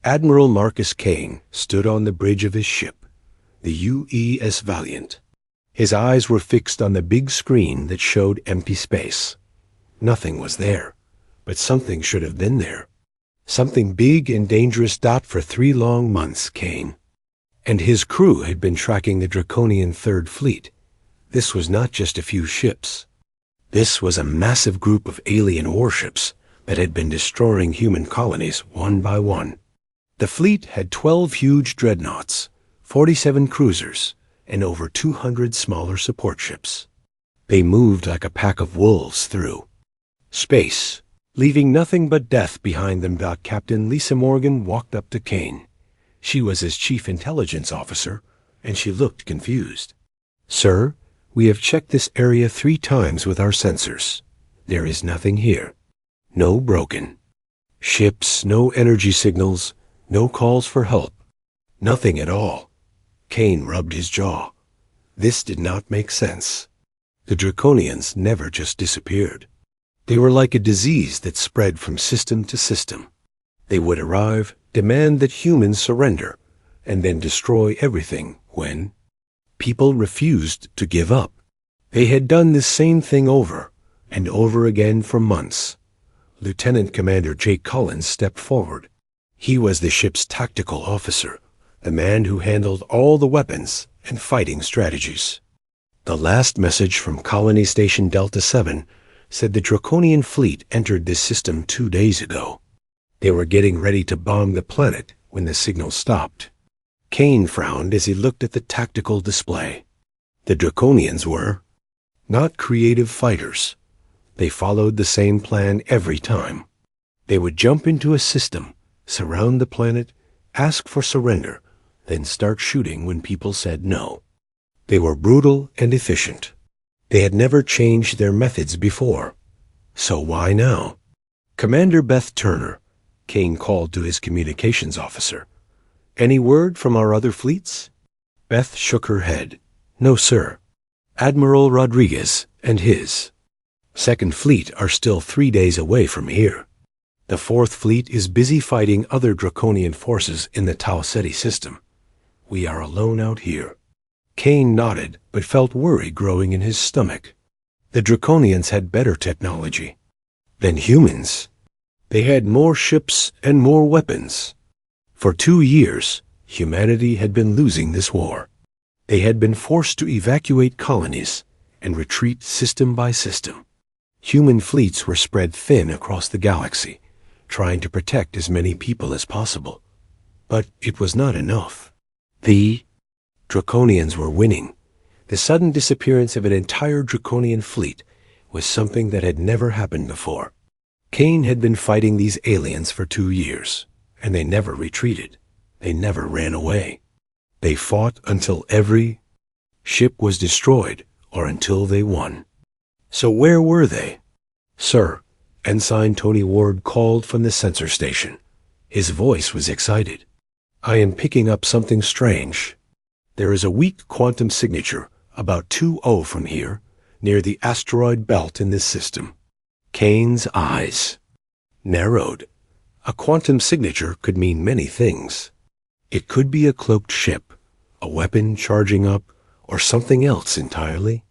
Admiral Marcus Kane stood on the bridge of his ship, the UES Valiant. His eyes were fixed on the big screen that showed empty space. Nothing was there, but something should have been there. Something big and dangerous. For 3 long months, Kane and his crew had been tracking the Draconian Third Fleet. This was not just a few ships. This was a massive group of alien warships that had been destroying human colonies one by one. The fleet had 12 huge dreadnoughts, 47 cruisers, and over 200 smaller support ships. They moved like a pack of wolves through space, leaving nothing but death behind them. Captain Lisa Morgan walked up to Kane. She was his chief intelligence officer, and she looked confused. "Sir, we have checked this area 3 times with our sensors. There is nothing here. No broken ships, no energy signals, no calls for help. Nothing at all." Kane rubbed his jaw. This did not make sense. The Draconians never just disappeared. They were like a disease that spread from system to system. They would arrive, demand that humans surrender, and then destroy everything when people refused to give up. They had done this same thing over and over again for months. Lieutenant Commander Jake Collins stepped forward. He was the ship's tactical officer, the man who handled all the weapons and fighting strategies. The last message from Colony Station Delta 7 said the Draconian fleet entered this system 2 days ago. They were getting ready to bomb the planet when the signal stopped. Kane frowned as he looked at the tactical display. The Draconians were not creative fighters. They followed the same plan every time. They would jump into a system, surround the planet, ask for surrender, then start shooting when people said no. They were brutal and efficient. They had never changed their methods before. So why now? "Commander Beth Turner," Kane called to his communications officer. "Any word from our other fleets?" Beth shook her head. "No, sir. Admiral Rodriguez and his Second Fleet are still 3 days away from here. The Fourth Fleet is busy fighting other Draconian forces in the Tau Ceti system. We are alone out here." Kane nodded, but felt worry growing in his stomach. The Draconians had better technology than humans. They had more ships and more weapons. For 2 years, humanity had been losing this war. They had been forced to evacuate colonies and retreat system by system. Human fleets were spread thin across the galaxy, trying to protect as many people as possible. But it was not enough. The Draconians were winning. The sudden disappearance of an entire Draconian fleet was something that had never happened before. Kane had been fighting these aliens for 2 years, and they never retreated. They never ran away. They fought until every ship was destroyed or until they won. So where were they? "Sir," Ensign Tony Ward called from the sensor station. His voice was excited. "I am picking up something strange. There is a weak quantum signature about 2-0 from here, near the asteroid belt in this system." Kane's eyes narrowed. A quantum signature could mean many things. It could be a cloaked ship, a weapon charging up, or something else entirely.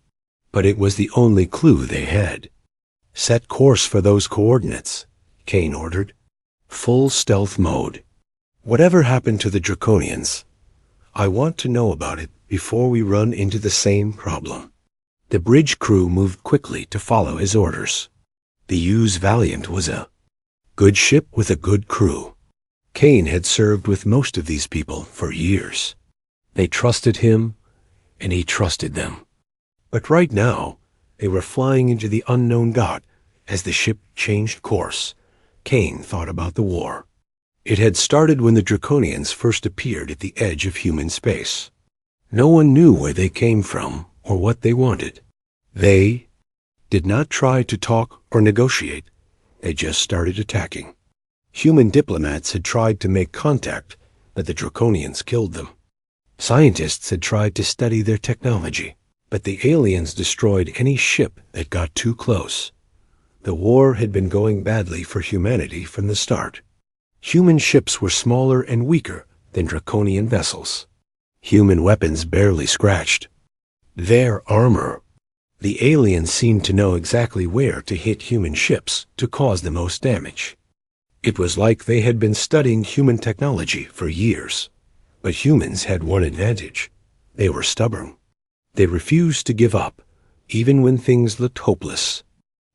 But it was the only clue they had. "Set course for those coordinates," Kane ordered. "Full stealth mode. Whatever happened to the Draconians? I want to know about it before we run into the same problem." The bridge crew moved quickly to follow his orders. The UES Valiant was a good ship with a good crew. Kane had served with most of these people for years. They trusted him, and he trusted them. But right now, they were flying into the unknown. As the ship changed course, Kane thought about the war. It had started when the Draconians first appeared at the edge of human space. No one knew where they came from or what they wanted. They did not try to talk or negotiate. They just started attacking. Human diplomats had tried to make contact, but the Draconians killed them. Scientists had tried to study their technology, but the aliens destroyed any ship that got too close. The war had been going badly for humanity from the start. Human ships were smaller and weaker than Draconian vessels. Human weapons barely scratched. Their armor. The aliens seemed to know exactly where to hit human ships to cause the most damage. It was like they had been studying human technology for years. But humans had one advantage. They were stubborn. They refused to give up, even when things looked hopeless.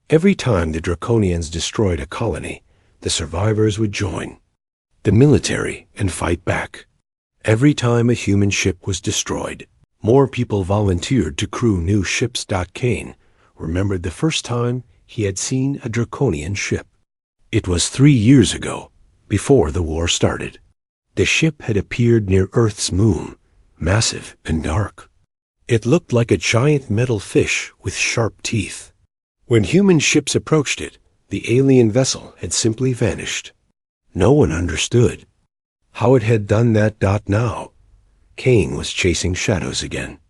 Every time the Draconians destroyed a colony, the survivors would join the military and fight back. Every time a human ship was destroyed, more people volunteered to crew new ships. Kane remembered the first time he had seen a Draconian ship. It was 3 years ago, before the war started. The ship had appeared near Earth's moon, massive and dark. It looked like a giant metal fish with sharp teeth. When human ships approached it, the alien vessel had simply vanished. No one understood how it had done that. Now, Kane was chasing shadows again.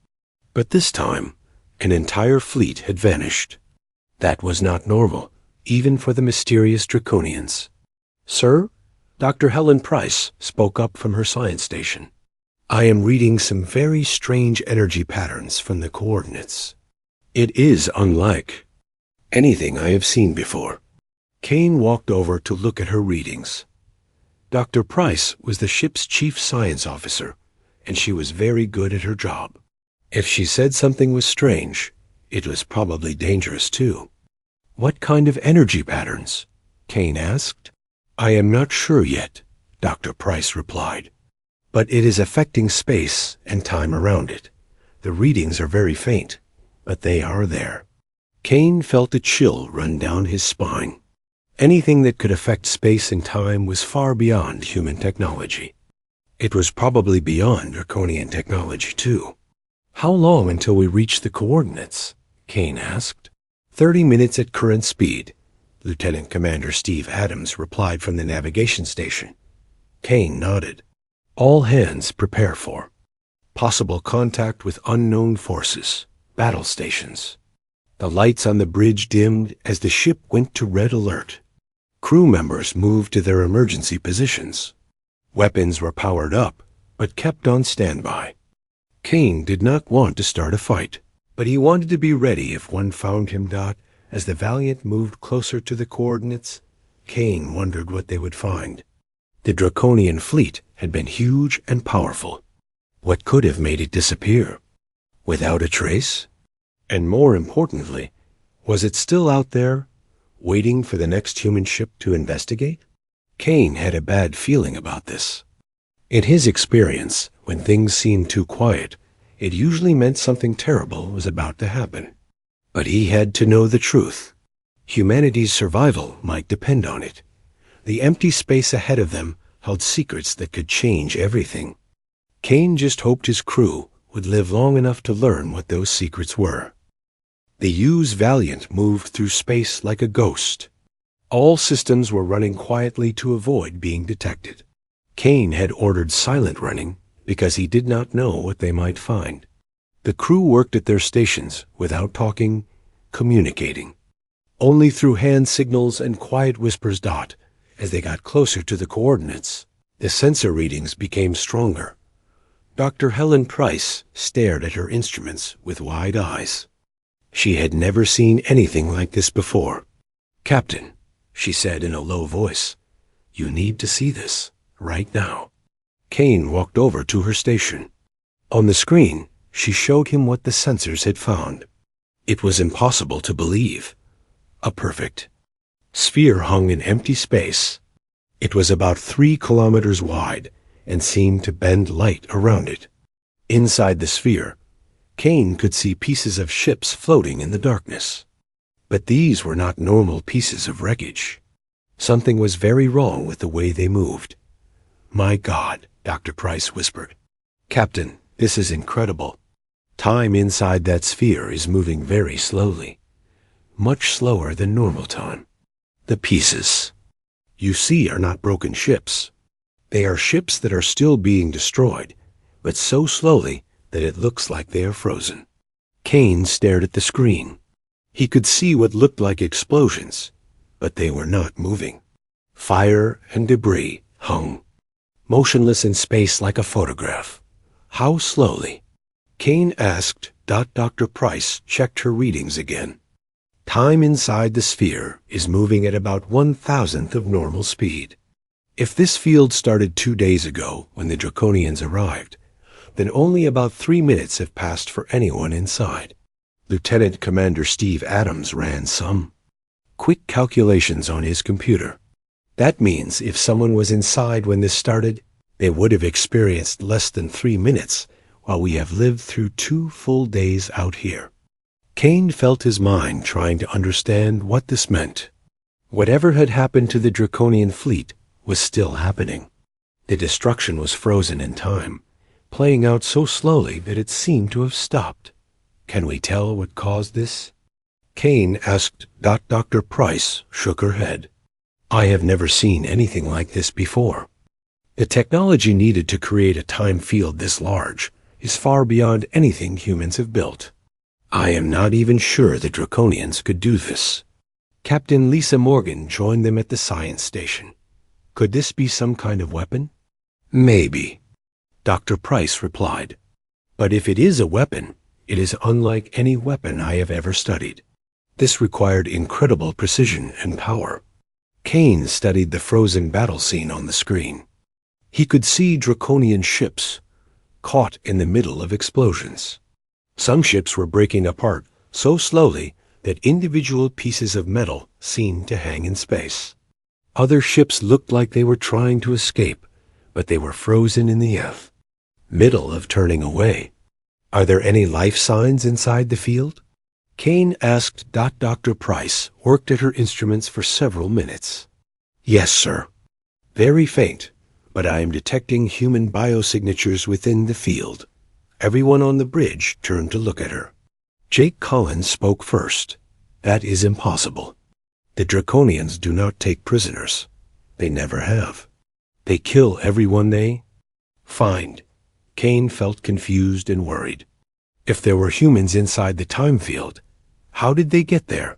But this time, an entire fleet had vanished. That was not normal, even for the mysterious Draconians. "Sir?" Dr. Helen Price spoke up from her science station. "I am reading some very strange energy patterns from the coordinates. It is unlike anything I have seen before." Kane walked over to look at her readings. Dr. Price was the ship's chief science officer, and she was very good at her job. If she said something was strange, it was probably dangerous too. "What kind of energy patterns?" Kane asked. "I am not sure yet," Dr. Price replied. "But it is affecting space and time around it. The readings are very faint, but they are there." Kane felt a chill run down his spine. Anything that could affect space and time was far beyond human technology. It was probably beyond Draconian technology, too. "How long until we reach the coordinates?" Kane asked. 30 minutes at current speed," Lieutenant Commander Steve Adams replied from the navigation station. Kane nodded. "All hands prepare for possible contact with unknown forces, battle stations." The lights on the bridge dimmed as the ship went to red alert. Crew members moved to their emergency positions. Weapons were powered up, but kept on standby. Kane did not want to start a fight, but he wanted to be ready if one found him. As the Valiant moved closer to the coordinates, Kane wondered what they would find. The Draconian fleet had been huge and powerful. What could have made it disappear? Without a trace? And more importantly, was it still out there, waiting for the next human ship to investigate? Kane had a bad feeling about this. In his experience, when things seemed too quiet, it usually meant something terrible was about to happen. But he had to know the truth. Humanity's survival might depend on it. The empty space ahead of them held secrets that could change everything. Kane just hoped his crew would live long enough to learn what those secrets were. The U's Valiant moved through space like a ghost. All systems were running quietly to avoid being detected. Kane had ordered silent running because he did not know what they might find. The crew worked at their stations without talking, communicating. Only through hand signals and quiet whispers. As they got closer to the coordinates, the sensor readings became stronger. Dr. Helen Price stared at her instruments with wide eyes. She had never seen anything like this before. "Captain," she said in a low voice, "you need to see this, right now." Kane walked over to her station. On the screen, she showed him what the sensors had found. It was impossible to believe. A perfect sphere hung in empty space. It was about 3 kilometers wide and seemed to bend light around it. Inside the sphere, Kane could see pieces of ships floating in the darkness. But these were not normal pieces of wreckage. Something was very wrong with the way they moved. "My God," Dr. Price whispered. "Captain, this is incredible. Time inside that sphere is moving very slowly. Much slower than normal time. The pieces you see are not broken ships. They are ships that are still being destroyed, but so slowly that it looks like they are frozen." Kane stared at the screen. He could see what looked like explosions, but they were not moving. Fire and debris hung, motionless in space like a photograph. How slowly? Kane asked. Dr. Price checked her readings again. Time inside the sphere is moving at about 1,000th of normal speed. If this field started 2 days ago when the Draconians arrived, then only about 3 minutes have passed for anyone inside. Lieutenant Commander Steve Adams ran some quick calculations on his computer. That means if someone was inside when this started, they would have experienced less than 3 minutes, while we have lived through 2 full days out here. Kane felt his mind trying to understand what this meant. Whatever had happened to the Draconian fleet was still happening. The destruction was frozen in time, playing out so slowly that it seemed to have stopped. Can we tell what caused this? Kane asked. Dr. Price shook her head. I have never seen anything like this before. The technology needed to create a time field this large is far beyond anything humans have built. I am not even sure the Draconians could do this. Captain Lisa Morgan joined them at the science station. Could this be some kind of weapon? Maybe, Dr. Price replied. But if it is a weapon, it is unlike any weapon I have ever studied. This required incredible precision and power. Kane studied the frozen battle scene on the screen. He could see Draconian ships caught in the middle of explosions. Some ships were breaking apart so slowly that individual pieces of metal seemed to hang in space. Other ships looked like they were trying to escape, but they were frozen in the middle of turning away. Are there any life signs inside the field? Kane asked. Dr. Price worked at her instruments for several minutes. Yes, sir. Very faint, but I am detecting human biosignatures within the field. Everyone on the bridge turned to look at her. Jake Collins spoke first. That is impossible. The Draconians do not take prisoners. They never have. They kill everyone they find. Kane felt confused and worried. If there were humans inside the time field, how did they get there?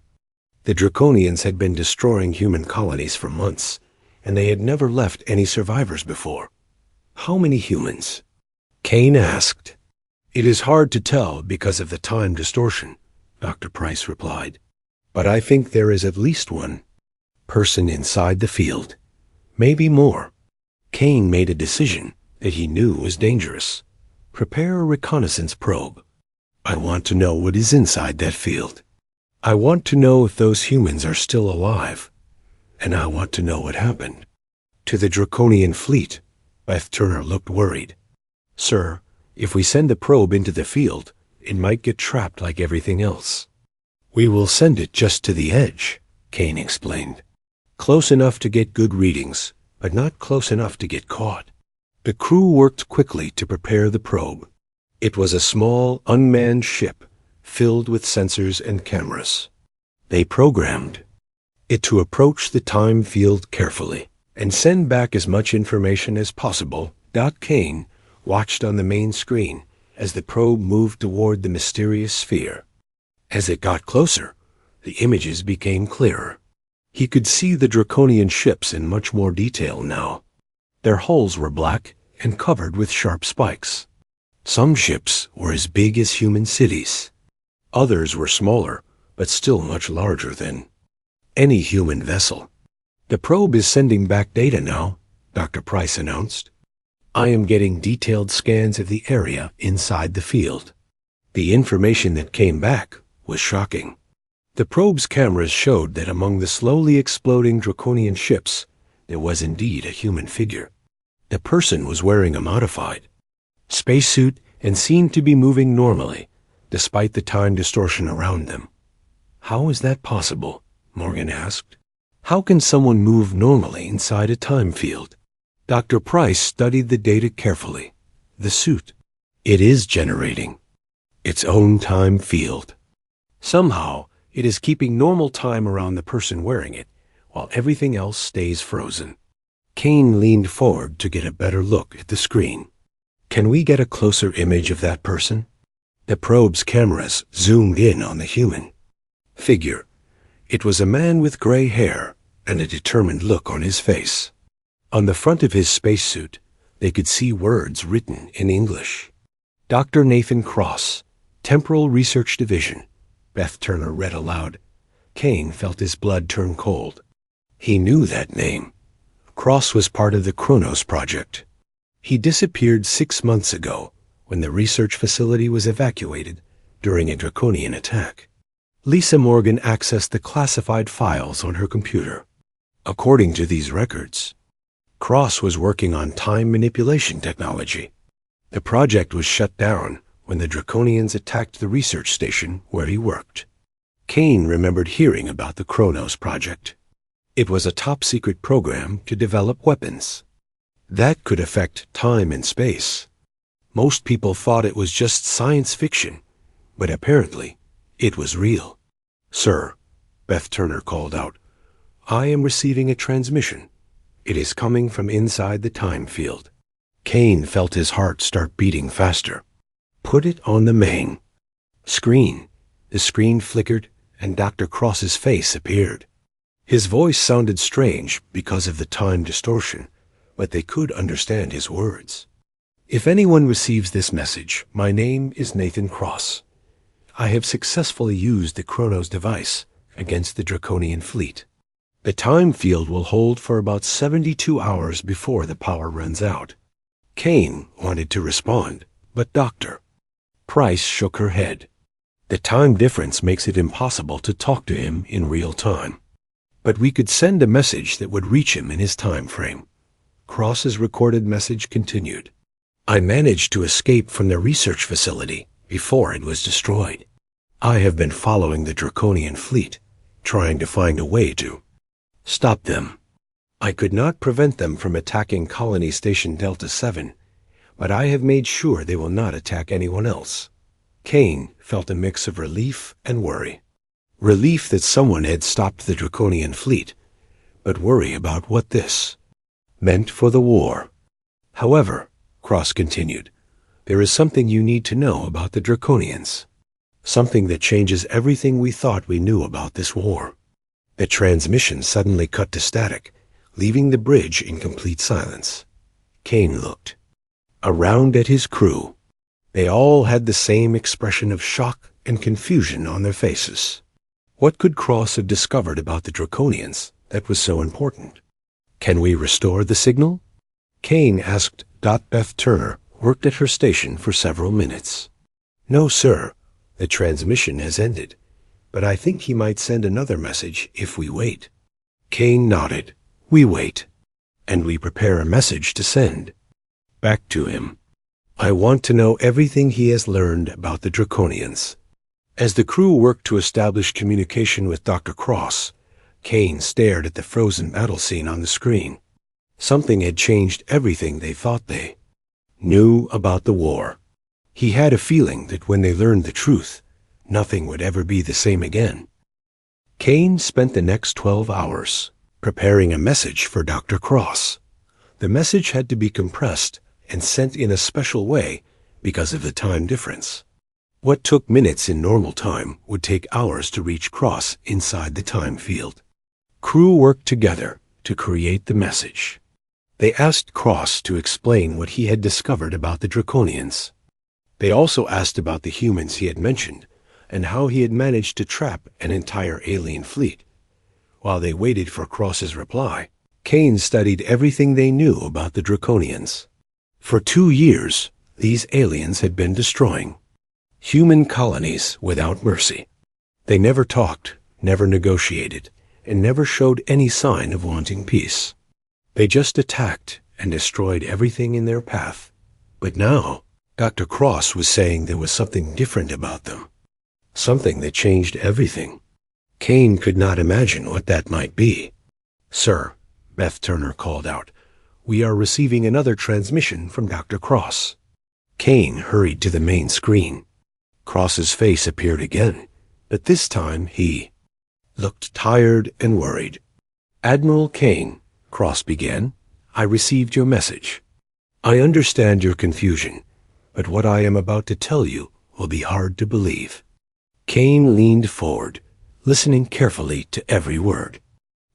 The Draconians had been destroying human colonies for months, and they had never left any survivors before. How many humans? Kane asked. It is hard to tell because of the time distortion, Dr. Price replied. But I think there is at least one person inside the field. Maybe more. Kane made a decision that he knew was dangerous. Prepare a reconnaissance probe. I want to know what is inside that field. I want to know if those humans are still alive. And I want to know what happened to the Draconian fleet. Beth Turner looked worried. Sir, if we send the probe into the field, it might get trapped like everything else. We will send it just to the edge, Kane explained. Close enough to get good readings, but not close enough to get caught. The crew worked quickly to prepare the probe. It was a small, unmanned ship filled with sensors and cameras. They programmed it to approach the time field carefully and send back as much information as possible. Kane watched on the main screen as the probe moved toward the mysterious sphere. As it got closer, the images became clearer. He could see the Draconian ships in much more detail now. Their hulls were black and covered with sharp spikes. Some ships were as big as human cities. Others were smaller, but still much larger than any human vessel. The probe is sending back data now, Dr. Price announced. I am getting detailed scans of the area inside the field. The information that came back was shocking. The probe's cameras showed that among the slowly exploding Draconian ships, there was indeed a human figure. The person was wearing a modified spacesuit and seemed to be moving normally, despite the time distortion around them. How is that possible? Morgan asked. How can someone move normally inside a time field? Dr. Price studied the data carefully. The suit. It is generating its own time field. Somehow, it is keeping normal time around the person wearing it, while everything else stays frozen. Kane leaned forward to get a better look at the screen. Can we get a closer image of that person? The probe's cameras zoomed in on the human figure. It was a man with gray hair and a determined look on his face. On the front of his spacesuit, they could see words written in English. Dr. Nathan Cross, Temporal Research Division, Beth Turner read aloud. Kane felt his blood turn cold. He knew that name. Cross was part of the Kronos Project. He disappeared 6 months ago when the research facility was evacuated during a Draconian attack. Lisa Morgan accessed the classified files on her computer. According to these records, Cross was working on time manipulation technology. The project was shut down when the Draconians attacked the research station where he worked. Kane remembered hearing about the Kronos Project. It was a top-secret program to develop weapons. That could affect time and space. Most people thought it was just science fiction, but apparently it was real. "Sir," Beth Turner called out, "I am receiving a transmission. It is coming from inside the time field." Kane felt his heart start beating faster. "Put it on the main screen." The screen flickered, and Dr. Cross's face appeared. His voice sounded strange because of the time distortion, but they could understand his words. "If anyone receives this message, my name is Nathan Cross. I have successfully used the Kronos device against the Draconian fleet. The time field will hold for about 72 hours before the power runs out." Kane wanted to respond, but Dr. Price shook her head. "The time difference makes it impossible to talk to him in real time. But we could send a message that would reach him in his time frame." Cross's recorded message continued. "I managed to escape from the research facility before it was destroyed. I have been following the Draconian fleet, trying to find a way to stop them. I could not prevent them from attacking Colony Station Delta 7, but I have made sure they will not attack anyone else." Kane felt a mix of relief and worry. Relief that someone had stopped the Draconian fleet, but worry about what this meant for the war. "However," Cross continued, "there is something you need to know about the Draconians. Something that changes everything we thought we knew about this war." The transmission suddenly cut to static, leaving the bridge in complete silence. Kane looked around at his crew. They all had the same expression of shock and confusion on their faces. What could Cross have discovered about the Draconians that was so important? "Can we restore the signal?" Kane asked. Beth Turner worked at her station for several minutes. "No, sir. The transmission has ended, but I think he might send another message if we wait." Kane nodded. "We wait, and we prepare a message to send back to him. I want to know everything he has learned about the Draconians." As the crew worked to establish communication with Dr. Cross, Kane stared at the frozen battle scene on the screen. Something had changed everything they thought they knew about the war. He had a feeling that when they learned the truth, nothing would ever be the same again. Kane spent the next 12 hours preparing a message for Dr. Cross. The message had to be compressed and sent in a special way because of the time difference. What took minutes in normal time would take hours to reach Cross inside the time field. Crew worked together to create the message. They asked Cross to explain what he had discovered about the Draconians. They also asked about the humans he had mentioned and how he had managed to trap an entire alien fleet. While they waited for Cross's reply, Kane studied everything they knew about the Draconians. For 2 years, these aliens had been destroying human colonies without mercy. They never talked, never negotiated, and never showed any sign of wanting peace. They just attacked and destroyed everything in their path. But now, Dr. Cross was saying there was something different about them. Something that changed everything. Kane could not imagine what that might be. "Sir," Beth Turner called out, "we are receiving another transmission from Dr. Cross." Kane hurried to the main screen. Cross's face appeared again, but this time he looked tired and worried. "Admiral Kane," Cross began, "I received your message. I understand your confusion, but what I am about to tell you will be hard to believe." Kane leaned forward, listening carefully to every word.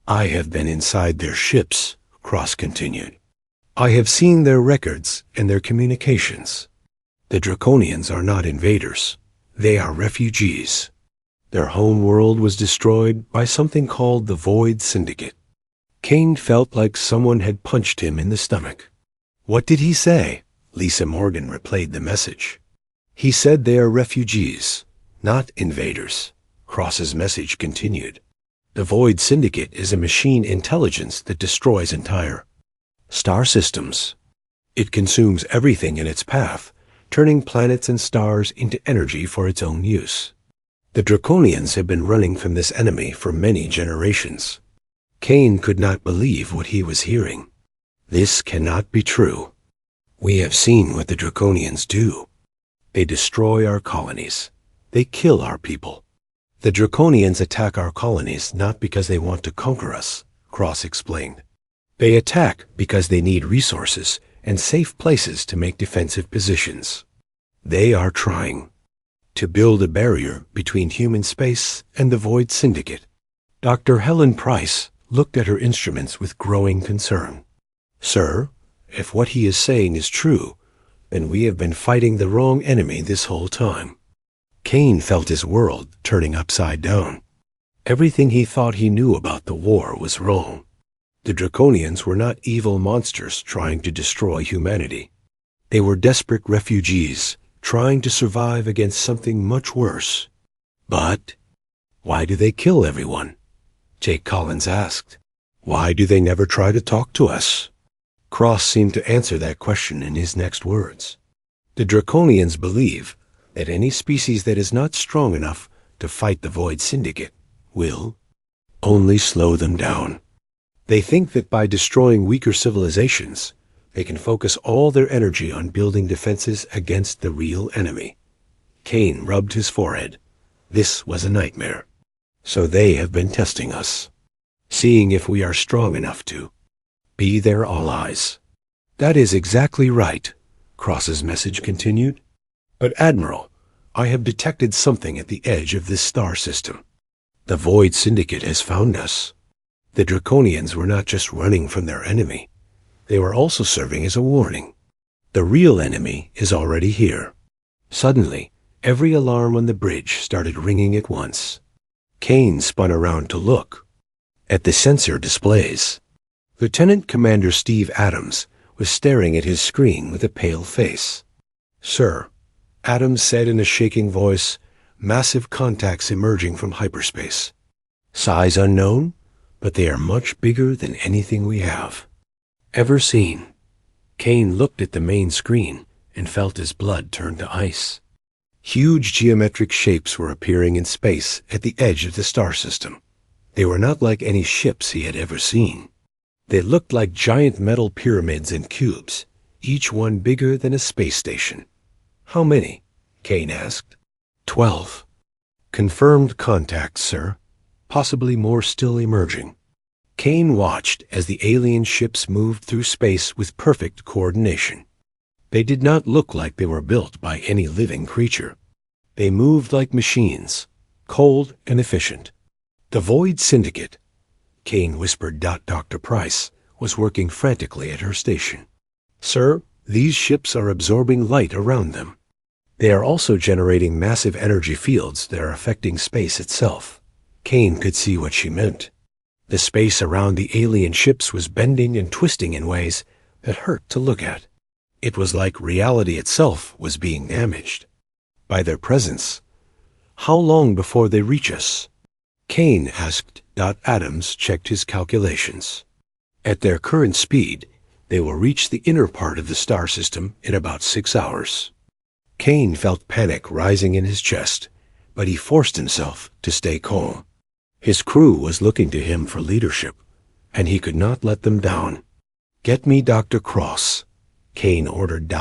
"I have been inside their ships, Cross continued. I have seen their records and their communications. The Draconians are not invaders. They are refugees. Their home world was destroyed by something called the Void Syndicate. Kane felt like someone had punched him in the stomach. What did he say? Lisa Morgan replayed the message. He said they are refugees, not invaders. Cross's message continued. The Void Syndicate is a machine intelligence that destroys entire star systems. It consumes everything in its path, turning planets and stars into energy for its own use. The Draconians have been running from this enemy for many generations. Kane could not believe what he was hearing. This cannot be true. We have seen what the Draconians do. They destroy our colonies. They kill our people. The Draconians attack our colonies not because they want to conquer us, Cross explained. They attack because they need resources and safe places to make defensive positions. They are trying to build a barrier between human space and the Void Syndicate. Dr. Helen Price looked at her instruments with growing concern. Sir, if what he is saying is true, then we have been fighting the wrong enemy this whole time. Kane felt his world turning upside down. Everything he thought he knew about the war was wrong. The Draconians were not evil monsters trying to destroy humanity. They were desperate refugees trying to survive against something much worse. But why do they kill everyone? Jake Collins asked. Why do they never try to talk to us? Cross seemed to answer that question in his next words. The Draconians believe that any species that is not strong enough to fight the Void Syndicate will only slow them down. They think that by destroying weaker civilizations, they can focus all their energy on building defenses against the real enemy. Kane rubbed his forehead. This was a nightmare. So they have been testing us, seeing if we are strong enough to be their allies. That is exactly right, Cross's message continued. But Admiral, I have detected something at the edge of this star system. The Void Syndicate has found us. The Draconians were not just running from their enemy. They were also serving as a warning. The real enemy is already here. Suddenly, every alarm on the bridge started ringing at once. Kane spun around to look at the sensor displays. Lieutenant Commander Steve Adams was staring at his screen with a pale face. Sir, Adams said in a shaking voice, massive contacts emerging from hyperspace. Size unknown, but they are much bigger than anything we have ever seen. Kane looked at the main screen and felt his blood turn to ice. Huge geometric shapes were appearing in space at the edge of the star system. They were not like any ships he had ever seen. They looked like giant metal pyramids and cubes, each one bigger than a space station. How many? Kane asked. 12. Confirmed contacts, sir. Possibly more still emerging. Kane watched as the alien ships moved through space with perfect coordination. They did not look like they were built by any living creature. They moved like machines, cold and efficient. The Void Syndicate, Kane whispered. Dr. Price was working frantically at her station. Sir, these ships are absorbing light around them. They are also generating massive energy fields that are affecting space itself. Kane could see what she meant. The space around the alien ships was bending and twisting in ways that hurt to look at. It was like reality itself was being damaged by their presence. How long before they reach us? Kane asked. Adams checked his calculations. At their current speed, they will reach the inner part of the star system in about 6 hours. Kane felt panic rising in his chest, but he forced himself to stay calm. His crew was looking to him for leadership, and he could not let them down. Get me Dr. Cross, Kane ordered.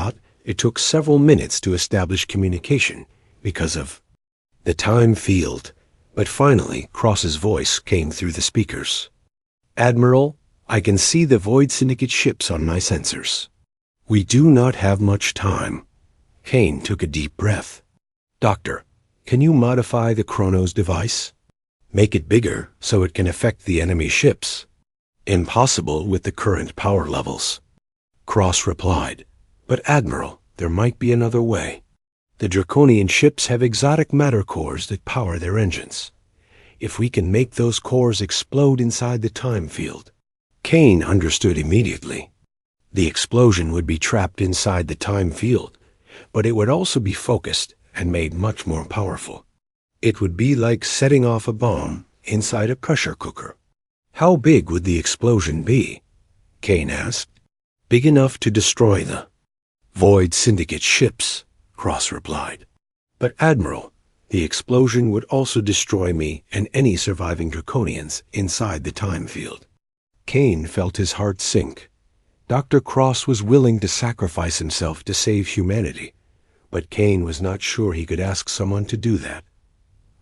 It took several minutes to establish communication because of the time field, but finally Cross's voice came through the speakers. Admiral, I can see the Void Syndicate ships on my sensors. We do not have much time. Kane took a deep breath. Doctor, can you modify the Chronos device? Make it bigger so it can affect the enemy ships. Impossible with the current power levels. Cross replied, but Admiral, there might be another way. The Draconian ships have exotic matter cores that power their engines. If we can make those cores explode inside the time field. Kane understood immediately. The explosion would be trapped inside the time field, but it would also be focused and made much more powerful. It would be like setting off a bomb inside a pressure cooker. How big would the explosion be? Kane asked. Big enough to destroy the Void Syndicate ships, Cross replied. But Admiral, the explosion would also destroy me and any surviving Draconians inside the time field. Kane felt his heart sink. Dr. Cross was willing to sacrifice himself to save humanity, but Kane was not sure he could ask someone to do that.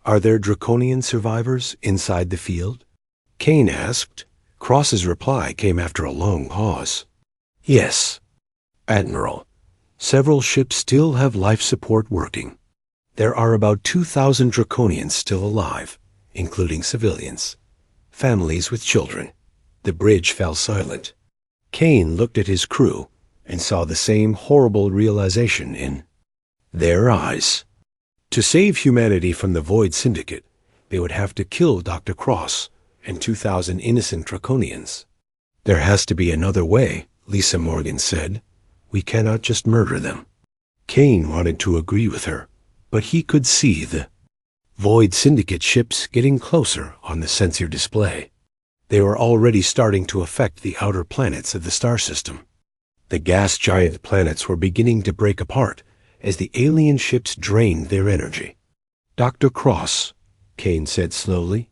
Are there Draconian survivors inside the field? Kane asked. Cross's reply came after a long pause. Yes, Admiral. Several ships still have life support working. There are about 2,000 Draconians still alive, including civilians, families with children. The bridge fell silent. Kane looked at his crew and saw the same horrible realization in their eyes. To save humanity from the Void Syndicate, they would have to kill Dr. Cross and 2,000 innocent Draconians. There has to be another way, Lisa Morgan said. We cannot just murder them. Kane wanted to agree with her, but he could see the Void Syndicate ships getting closer on the sensor display. They were already starting to affect the outer planets of the star system. The gas giant planets were beginning to break apart as the alien ships drained their energy. Dr. Cross, Kane said slowly,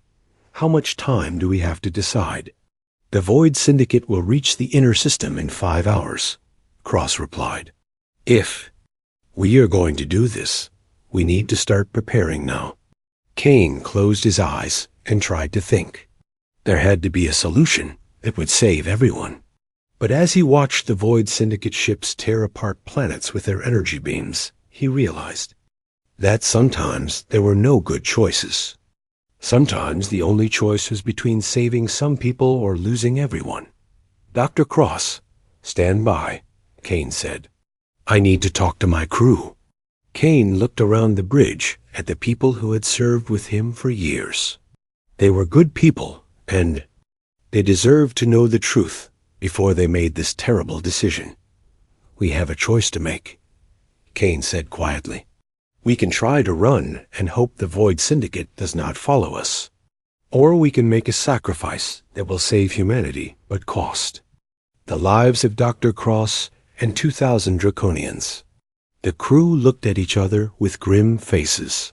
how much time do we have to decide? The Void Syndicate will reach the inner system in 5 hours, Cross replied. If we are going to do this, we need to start preparing now. Kane closed his eyes and tried to think. There had to be a solution that would save everyone. But as he watched the Void Syndicate ships tear apart planets with their energy beams, he realized that sometimes there were no good choices. Sometimes the only choice was between saving some people or losing everyone. Dr. Cross, stand by, Kane said. I need to talk to my crew. Kane looked around the bridge at the people who had served with him for years. They were good people, and they deserved to know the truth before they made this terrible decision. We have a choice to make, Kane said quietly. We can try to run and hope the Void Syndicate does not follow us. Or we can make a sacrifice that will save humanity but cost the lives of Dr. Cross and 2,000 Draconians. The crew looked at each other with grim faces.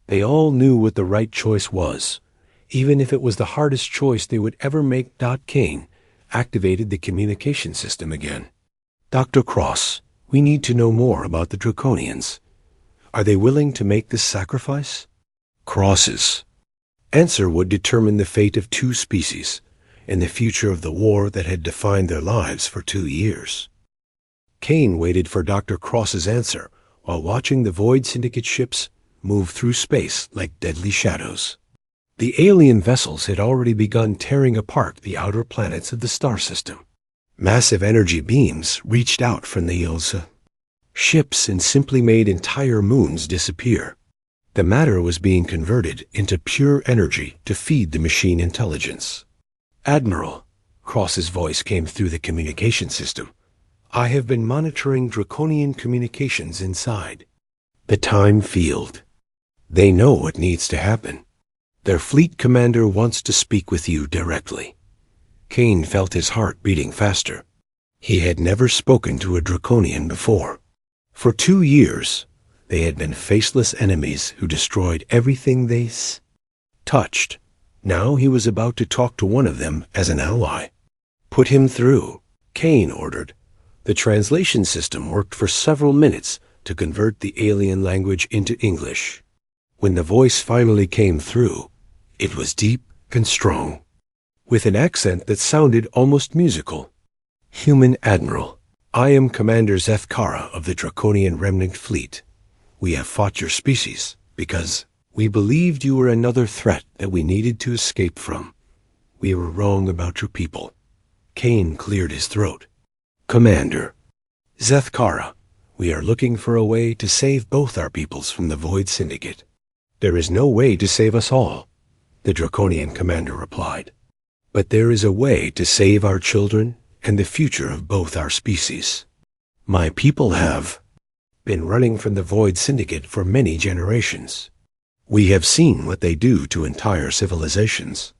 They all knew what the right choice was, even if it was the hardest choice they would ever make. Kane activated the communication system again. Dr. Cross, we need to know more about the Draconians. Are they willing to make this sacrifice? Cross's answer would determine the fate of 2 species and the future of the war that had defined their lives for 2 years. Kane waited for Dr. Cross's answer while watching the Void Syndicate ships move through space like deadly shadows. The alien vessels had already begun tearing apart the outer planets of the star system. Massive energy beams reached out from the ships and simply made entire moons disappear. The matter was being converted into pure energy to feed the machine intelligence. Admiral, Cross's voice came through the communication system. I have been monitoring Draconian communications inside the time field. They know what needs to happen. Their fleet commander wants to speak with you directly. Kane felt his heart beating faster. He had never spoken to a Draconian before. For 2 years, they had been faceless enemies who destroyed everything they touched. Now he was about to talk to one of them as an ally. Put him through, Kane ordered. The translation system worked for several minutes to convert the alien language into English. When the voice finally came through, it was deep and strong, with an accent that sounded almost musical. Human Admiral, I am Commander Zethkara of the Draconian Remnant Fleet. We have fought your species because we believed you were another threat that we needed to escape from. We were wrong about your people. Kane cleared his throat. Commander, Zeth Kara, we are looking for a way to save both our peoples from the Void Syndicate. There is no way to save us all, the Draconian commander replied. But there is a way to save our children and the future of both our species. My people have been running from the Void Syndicate for many generations. We have seen what they do to entire civilizations.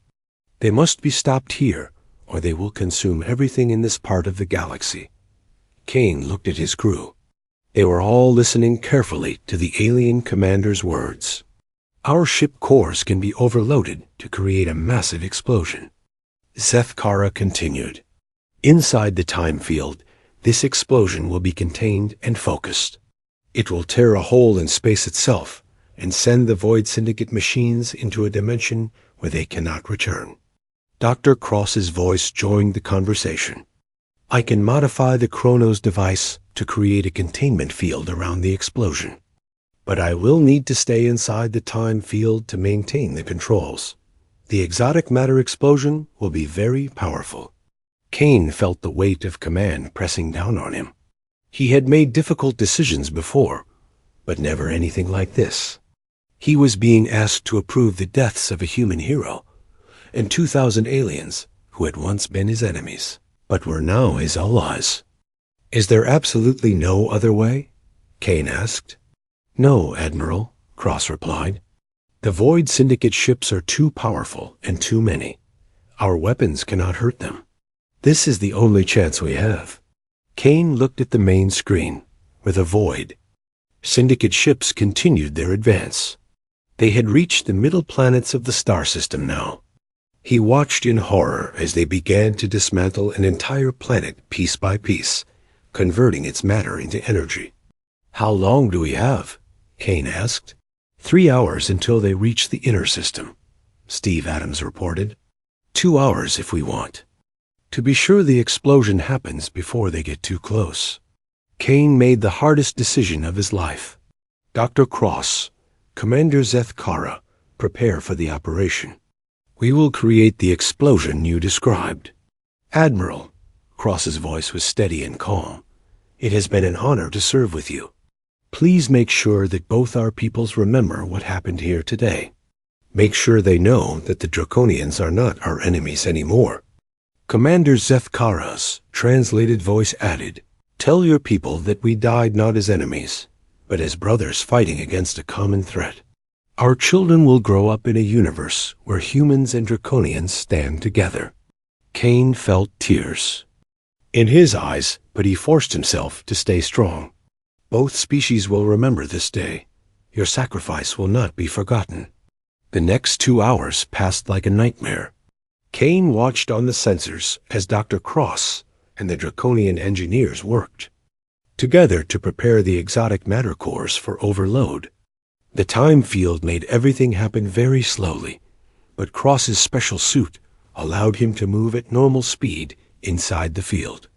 They must be stopped here, or they will consume everything in this part of the galaxy. Kane looked at his crew. They were all listening carefully to the alien commander's words. Our ship cores can be overloaded to create a massive explosion. Zeth Kara continued. Inside the time field, this explosion will be contained and focused. It will tear a hole in space itself and send the Void Syndicate machines into a dimension where they cannot return. Dr. Cross's voice joined the conversation. I can modify the Chronos device to create a containment field around the explosion, but I will need to stay inside the time field to maintain the controls. The exotic matter explosion will be very powerful. Kane felt the weight of command pressing down on him. He had made difficult decisions before, but never anything like this. He was being asked to approve the deaths of a human hero and 2,000 aliens who had once been his enemies, but were now his allies. Is there absolutely no other way? Kane asked. No, Admiral, Cross replied. The Void Syndicate ships are too powerful and too many. Our weapons cannot hurt them. This is the only chance we have. Kane looked at the main screen, where the Void Syndicate ships continued their advance. They had reached the middle planets of the star system now. He watched in horror as they began to dismantle an entire planet piece by piece, converting its matter into energy. How long do we have? Kane asked. 3 hours until they reach the inner system, Steve Adams reported. 2 hours if we want. To be sure the explosion happens before they get too close. Kane made the hardest decision of his life. Dr. Cross, Commander Zeth Kara, prepare for the operation. We will create the explosion you described. Admiral, Cross's voice was steady and calm. It has been an honor to serve with you. Please make sure that both our peoples remember what happened here today. Make sure they know that the Draconians are not our enemies anymore. Commander Zeth Kara's translated voice added, Tell your people that we died not as enemies, but as brothers fighting against a common threat. Our children will grow up in a universe where humans and Draconians stand together. Kane felt tears in his eyes, but he forced himself to stay strong. Both species will remember this day. Your sacrifice will not be forgotten. The next 2 hours passed like a nightmare. Kane watched on the sensors as Dr. Cross and the Draconian engineers worked together to prepare the exotic matter cores for overload. The time field made everything happen very slowly, but Cross's special suit allowed him to move at normal speed inside the field.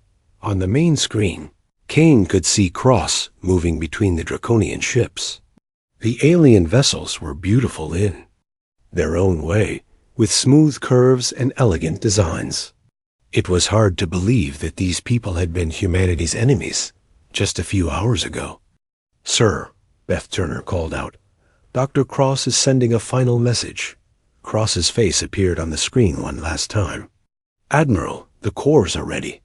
On the main screen, Kane could see Cross moving between the Draconian ships. The alien vessels were beautiful in their own way, with smooth curves and elegant designs. It was hard to believe that these people had been humanity's enemies just a few hours ago. Sir, Beth Turner called out, Dr. Cross is sending a final message. Cross's face appeared on the screen one last time. Admiral, the cores are ready.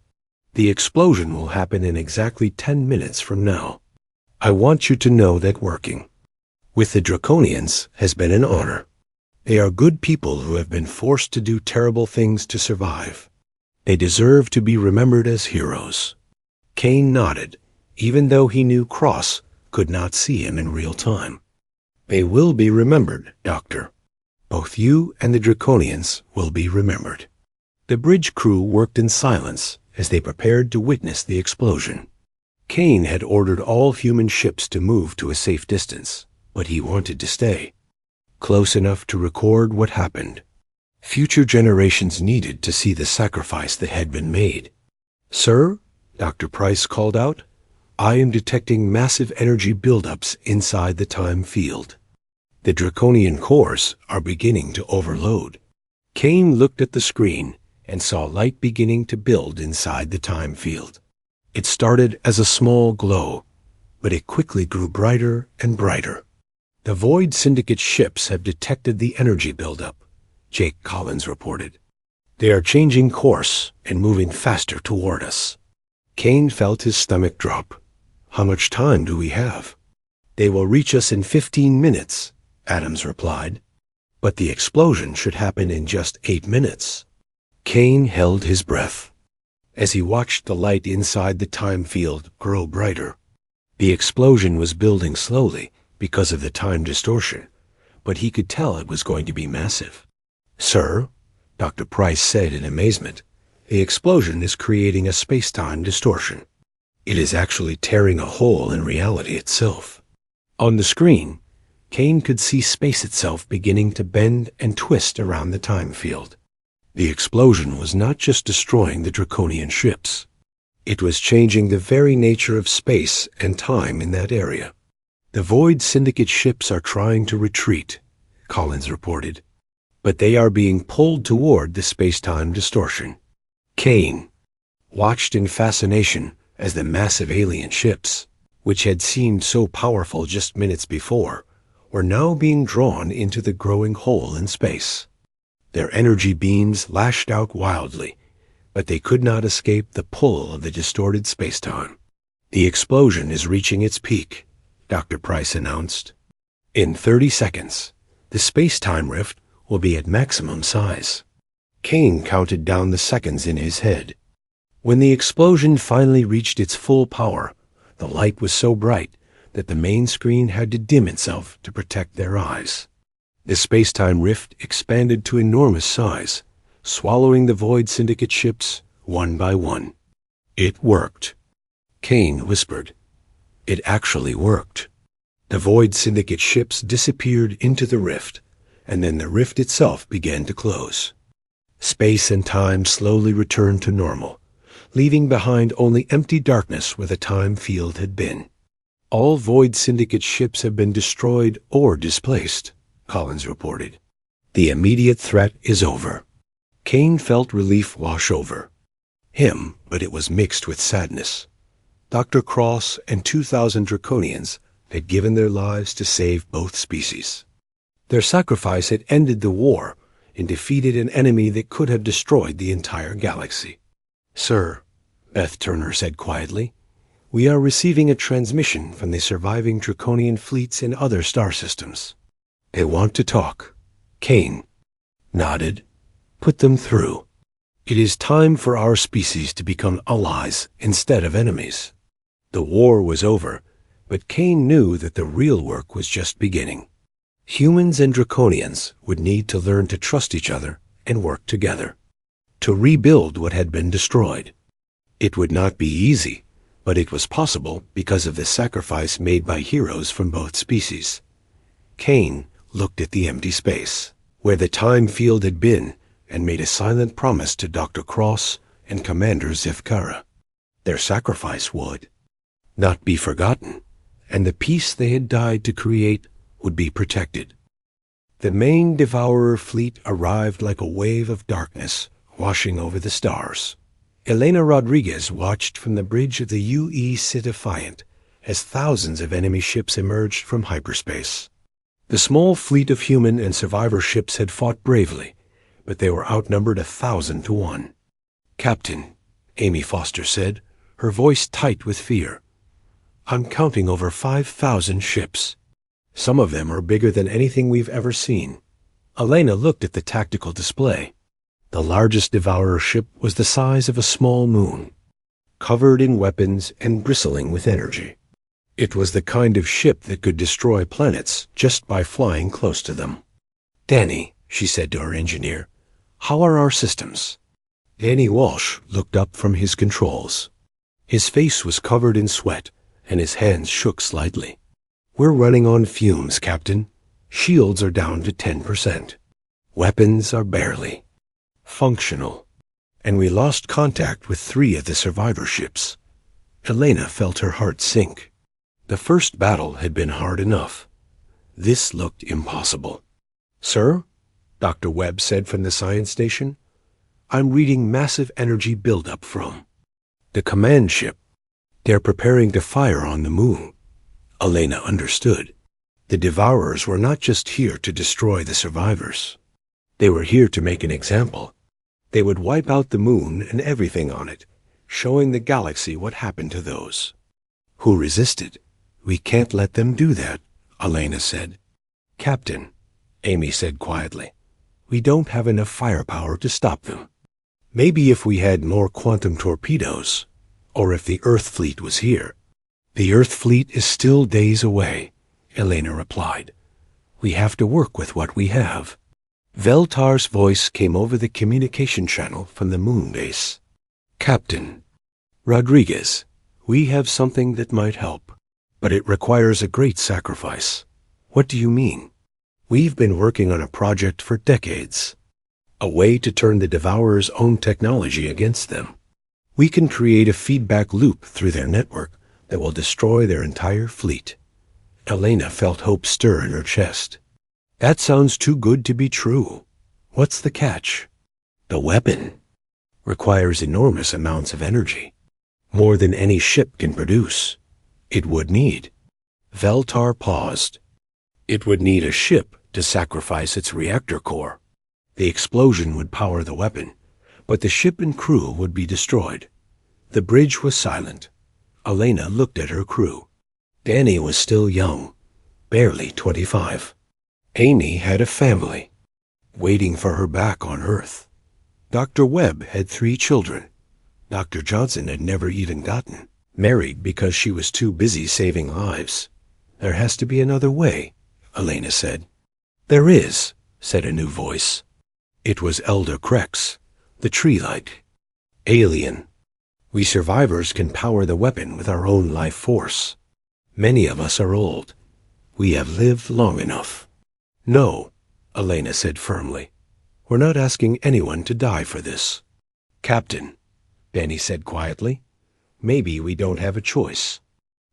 The explosion will happen in exactly 10 minutes from now. I want you to know that working with the Draconians has been an honor. They are good people who have been forced to do terrible things to survive. They deserve to be remembered as heroes. Kane nodded, even though he knew Cross could not see him in real time. They will be remembered, Doctor. Both you and the Draconians will be remembered. The bridge crew worked in silence as they prepared to witness the explosion. Kane had ordered all human ships to move to a safe distance, but he wanted to stay close enough to record what happened. Future generations needed to see the sacrifice that had been made. Sir, Dr. Price called out, I am detecting massive energy buildups inside the time field. The Draconian cores are beginning to overload. Kane looked at the screen and saw light beginning to build inside the time field. It started as a small glow, but it quickly grew brighter and brighter. "The Void Syndicate ships have detected the energy buildup," Jake Collins reported. "They are changing course and moving faster toward us." Kane felt his stomach drop. "How much time do we have?" "They will reach us in 15 minutes, Adams replied. "But the explosion should happen in just 8 minutes. Kane held his breath as he watched the light inside the time field grow brighter. The explosion was building slowly because of the time distortion, but he could tell it was going to be massive. "Sir," Dr. Price said in amazement, "the explosion is creating a space-time distortion. It is actually tearing a hole in reality itself." On the screen, Kane could see space itself beginning to bend and twist around the time field. The explosion was not just destroying the Draconian ships. It was changing the very nature of space and time in that area. "The Void Syndicate ships are trying to retreat," Collins reported, "but they are being pulled toward the space-time distortion." Kane watched in fascination as the massive alien ships, which had seemed so powerful just minutes before, were now being drawn into the growing hole in space. Their energy beams lashed out wildly, but they could not escape the pull of the distorted space-time. "The explosion is reaching its peak," Dr. Price announced. "In 30 seconds, the space-time rift will be at maximum size." Kane counted down the seconds in his head. When the explosion finally reached its full power, the light was so bright that the main screen had to dim itself to protect their eyes. The space-time rift expanded to enormous size, swallowing the Void Syndicate ships one by one. "It worked," Kane whispered. It actually worked. The Void Syndicate ships disappeared into the rift, and then the rift itself began to close. Space and time slowly returned to normal, leaving behind only empty darkness where the time field had been. "All Void Syndicate ships have been destroyed or displaced," Collins reported. "The immediate threat is over." Kane felt relief wash over him, but it was mixed with sadness. Dr. Cross and 2,000 Draconians had given their lives to save both species. Their sacrifice had ended the war and defeated an enemy that could have destroyed the entire galaxy. "Sir," Beth Turner said quietly, "we are receiving a transmission from the surviving Draconian fleets in other star systems. They want to talk." Kane nodded. "Put them through. It is time for our species to become allies instead of enemies." The war was over, but Kane knew that the real work was just beginning. Humans and Draconians would need to learn to trust each other and work together to rebuild what had been destroyed. It would not be easy, but it was possible because of the sacrifice made by heroes from both species. Kane looked at the empty space, where the time field had been, and made a silent promise to Dr. Cross and Commander Zifkara. Their sacrifice would not be forgotten, and the peace they had died to create would be protected. The main Devourer fleet arrived like a wave of darkness, washing over the stars. Elena Rodriguez watched from the bridge of the UE Defiant as thousands of enemy ships emerged from hyperspace. The small fleet of human and survivor ships had fought bravely, but they were outnumbered 1,000 to 1. "Captain," Amy Foster said, her voice tight with fear, "I'm counting over 5,000 ships. Some of them are bigger than anything we've ever seen." Elena looked at the tactical display. The largest Devourer ship was the size of a small moon, covered in weapons and bristling with energy. It was the kind of ship that could destroy planets just by flying close to them. "Danny," she said to her engineer, "how are our systems?" Danny Walsh looked up from his controls. His face was covered in sweat, and his hands shook slightly. "We're running on fumes, Captain. Shields are down to 10%. Weapons are barely functional. And we lost contact with 3 of the survivor ships." Elena felt her heart sink. The first battle had been hard enough. This looked impossible. "Sir?" Dr. Webb said from the science station. I'm reading massive energy buildup from the command ship. They're preparing to fire on the moon. Elena understood. The Devourers were not just here to destroy the survivors. They were here to make an example. They would wipe out the moon and everything on it, showing the galaxy what happened to those who resisted. We can't let them do that, Elena said. Captain, Amy said quietly, we don't have enough firepower to stop them. Maybe if we had more quantum torpedoes, or if the Earth fleet was here. The Earth fleet is still days away, Elena replied. We have to work with what we have. Veltar's voice came over the communication channel from the moon base. Captain Rodriguez, we have something that might help, but it requires a great sacrifice. What do you mean? We've been working on a project for decades. A way to turn the Devourers' own technology against them. We can create a feedback loop through their network that will destroy their entire fleet. Elena felt hope stir in her chest. That sounds too good to be true. What's the catch? The weapon requires enormous amounts of energy, more than any ship can produce. It would need. Veltar paused. It would need a ship to sacrifice its reactor core. The explosion would power the weapon, but the ship and crew would be destroyed. The bridge was silent. Elena looked at her crew. Danny was still young, barely 25. Amy had a family, waiting for her back on Earth. Dr. Webb had 3 children. Dr. Johnson had never even gotten married because she was too busy saving lives. There has to be another way, Elena said. There is, said a new voice. It was Elder Krex, the tree-like. Alien. We survivors can power the weapon with our own life force. Many of us are old. We have lived long enough. No, Elena said firmly. We're not asking anyone to die for this. Captain, Danny said quietly, maybe we don't have a choice.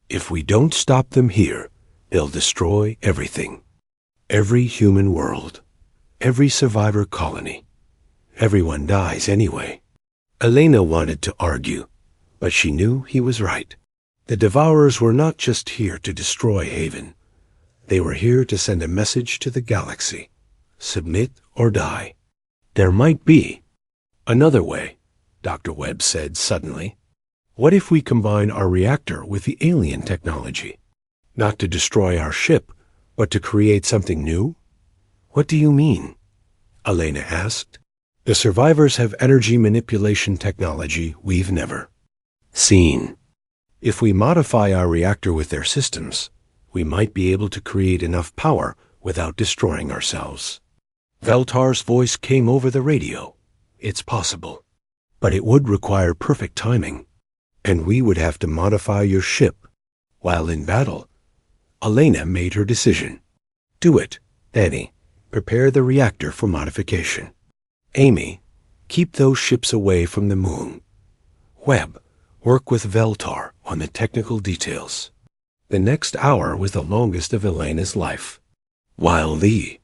If we don't stop them here, they'll destroy everything. Every human world. Every survivor colony. Everyone dies anyway. Elena wanted to argue, but she knew he was right. The Devourers were not just here to destroy Haven. They were here to send a message to the galaxy. Submit or die. There might be another way, Dr. Webb said suddenly. What if we combine our reactor with the alien technology? Not to destroy our ship, but to create something new? What do you mean? Elena asked. The survivors have energy manipulation technology we've never seen. If we modify our reactor with their systems, we might be able to create enough power without destroying ourselves. Veltar's voice came over the radio. It's possible, but it would require perfect timing, and we would have to modify your ship while in battle. Elena made her decision. Do it, Danny. Prepare the reactor for modification. Amy, keep those ships away from the moon. Webb, work with Veltar on the technical details. The next hour was the longest of Elena's life. While the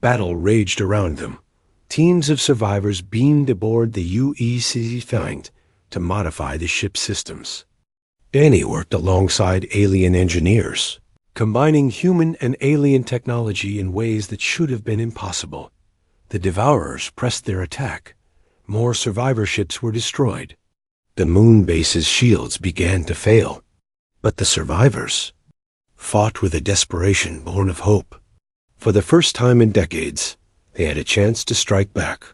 battle raged around them, teams of survivors beamed aboard the UEC Find to modify the ship's systems. Danny worked alongside alien engineers, combining human and alien technology in ways that should have been impossible. The Devourers pressed their attack. More survivor ships were destroyed. The moon base's shields began to fail. But the survivors fought with a desperation born of hope. For the first time in decades, they had a chance to strike back.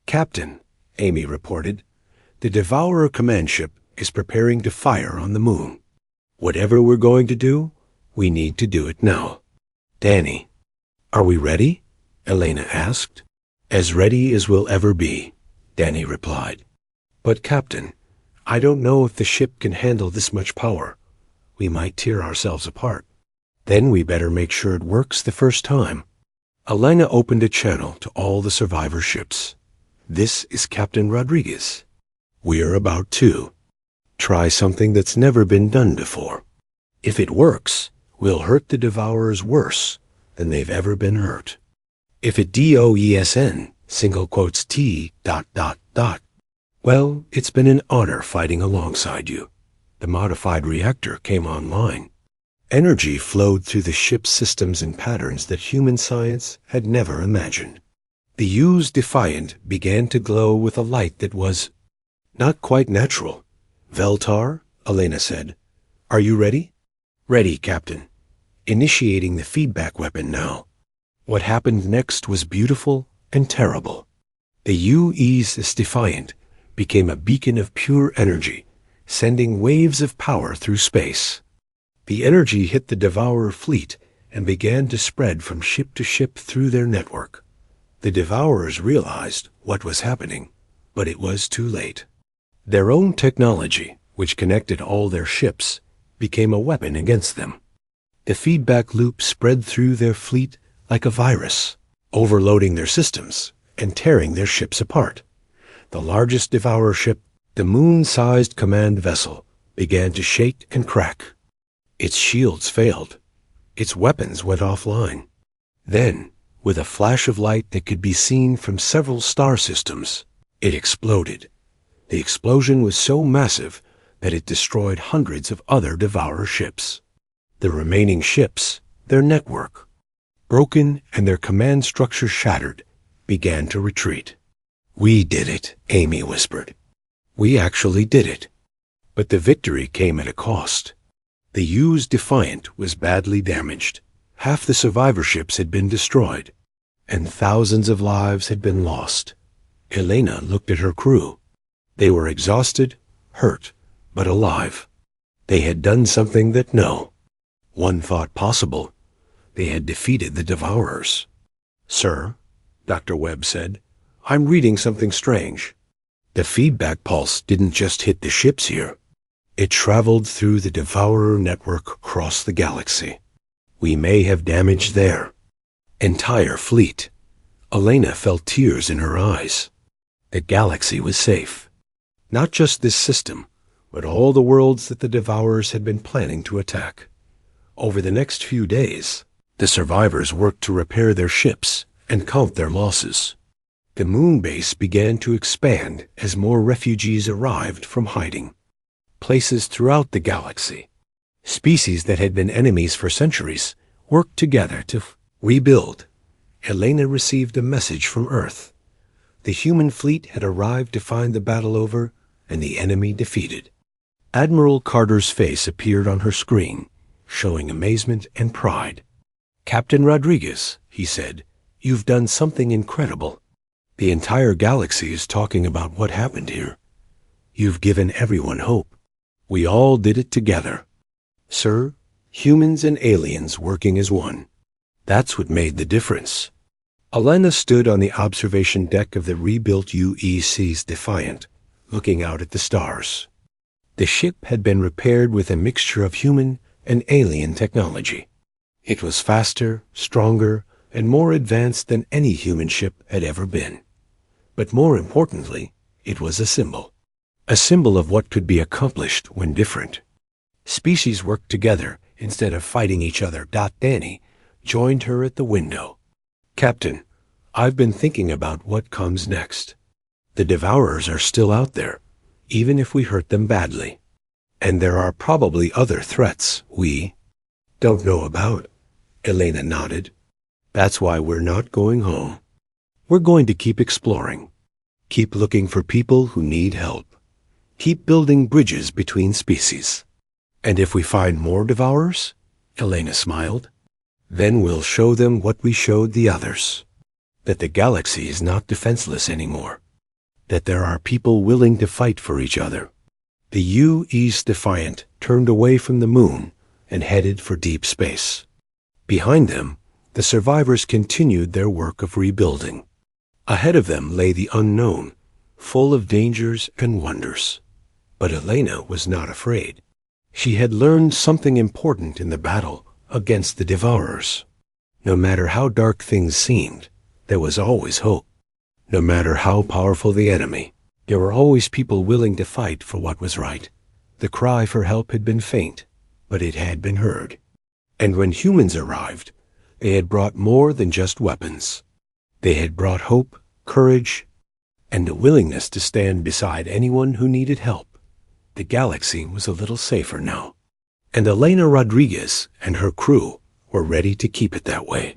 Captain, Amy reported, the Devourer command ship is preparing to fire on the moon. Whatever we're going to do, we need to do it now. Danny, are we ready? Elena asked. As ready as we'll ever be, Danny replied. But Captain, I don't know if the ship can handle this much power. We might tear ourselves apart. Then we better make sure it works the first time. Elena opened a channel to all the survivor ships. This is Captain Rodriguez. We're about to try something that's never been done before. If it works, we'll hurt the Devourers worse than they've ever been hurt. If it DOESN, single quotes T dot dot dot. Well, it's been an honor fighting alongside you. The modified reactor came online. Energy flowed through the ship's systems in patterns that human science had never imagined. The U's Defiant began to glow with a light that was not quite natural. Veltar, Elena said. Are you ready? Ready, Captain. Initiating the feedback weapon now. What happened next was beautiful and terrible. The UE's Defiant became a beacon of pure energy, sending waves of power through space. The energy hit the Devourer fleet and began to spread from ship to ship through their network. The Devourers realized what was happening, but it was too late. Their own technology, which connected all their ships, became a weapon against them. The feedback loop spread through their fleet like a virus, overloading their systems and tearing their ships apart. The largest Devourer ship, the moon-sized command vessel, began to shake and crack. Its shields failed. Its weapons went offline. Then, with a flash of light that could be seen from several star systems, it exploded. The explosion was so massive that it destroyed hundreds of other Devourer ships. The remaining ships, their network, broken and their command structure shattered, began to retreat. We did it, Amy whispered. We actually did it. But the victory came at a cost. The U's Defiant was badly damaged. Half the survivor ships had been destroyed, and thousands of lives had been lost. Elena looked at her crew. They were exhausted, hurt, but alive. They had done something that one thought possible. They had defeated the Devourers. Sir, Dr. Webb said, I'm reading something strange. The feedback pulse didn't just hit the ships here. It traveled through the Devourer network across the galaxy. We may have damaged their entire fleet. Elena felt tears in her eyes. The galaxy was safe. Not just this system, but all the worlds that the Devourers had been planning to attack. Over the next few days, the survivors worked to repair their ships and count their losses. The moon base began to expand as more refugees arrived from hiding. Places throughout the galaxy, species that had been enemies for centuries, worked together to rebuild. Elena received a message from Earth. The human fleet had arrived to find the battle over and the enemy defeated. Admiral Carter's face appeared on her screen, showing amazement and pride. Captain Rodriguez, he said, you've done something incredible. The entire galaxy is talking about what happened here. You've given everyone hope. We all did it together. Sir, humans and aliens working as one. That's what made the difference. Elena stood on the observation deck of the rebuilt UEC's Defiant, looking out at the stars. The ship had been repaired with a mixture of human and alien technology. It was faster, stronger, and more advanced than any human ship had ever been. But more importantly, it was a symbol of what could be accomplished when different. Species worked together instead of fighting each other. Danny joined her at the window. Captain, I've been thinking about what comes next. The Devourers are still out there, even if we hurt them badly. And there are probably other threats we don't know about. Elena nodded. That's why we're not going home. We're going to keep exploring. Keep looking for people who need help. Keep building bridges between species. And if we find more Devourers, Elena smiled, then we'll show them what we showed the others. That the galaxy is not defenseless anymore. That there are people willing to fight for each other. The UE's Defiant turned away from the moon and headed for deep space. Behind them, the survivors continued their work of rebuilding. Ahead of them lay the unknown, full of dangers and wonders. But Elena was not afraid. She had learned something important in the battle against the Devourers. No matter how dark things seemed, there was always hope. No matter how powerful the enemy, there were always people willing to fight for what was right. The cry for help had been faint, but it had been heard. And when humans arrived, they had brought more than just weapons. They had brought hope, courage, and a willingness to stand beside anyone who needed help. The galaxy was a little safer now, and Elena Rodriguez and her crew were ready to keep it that way.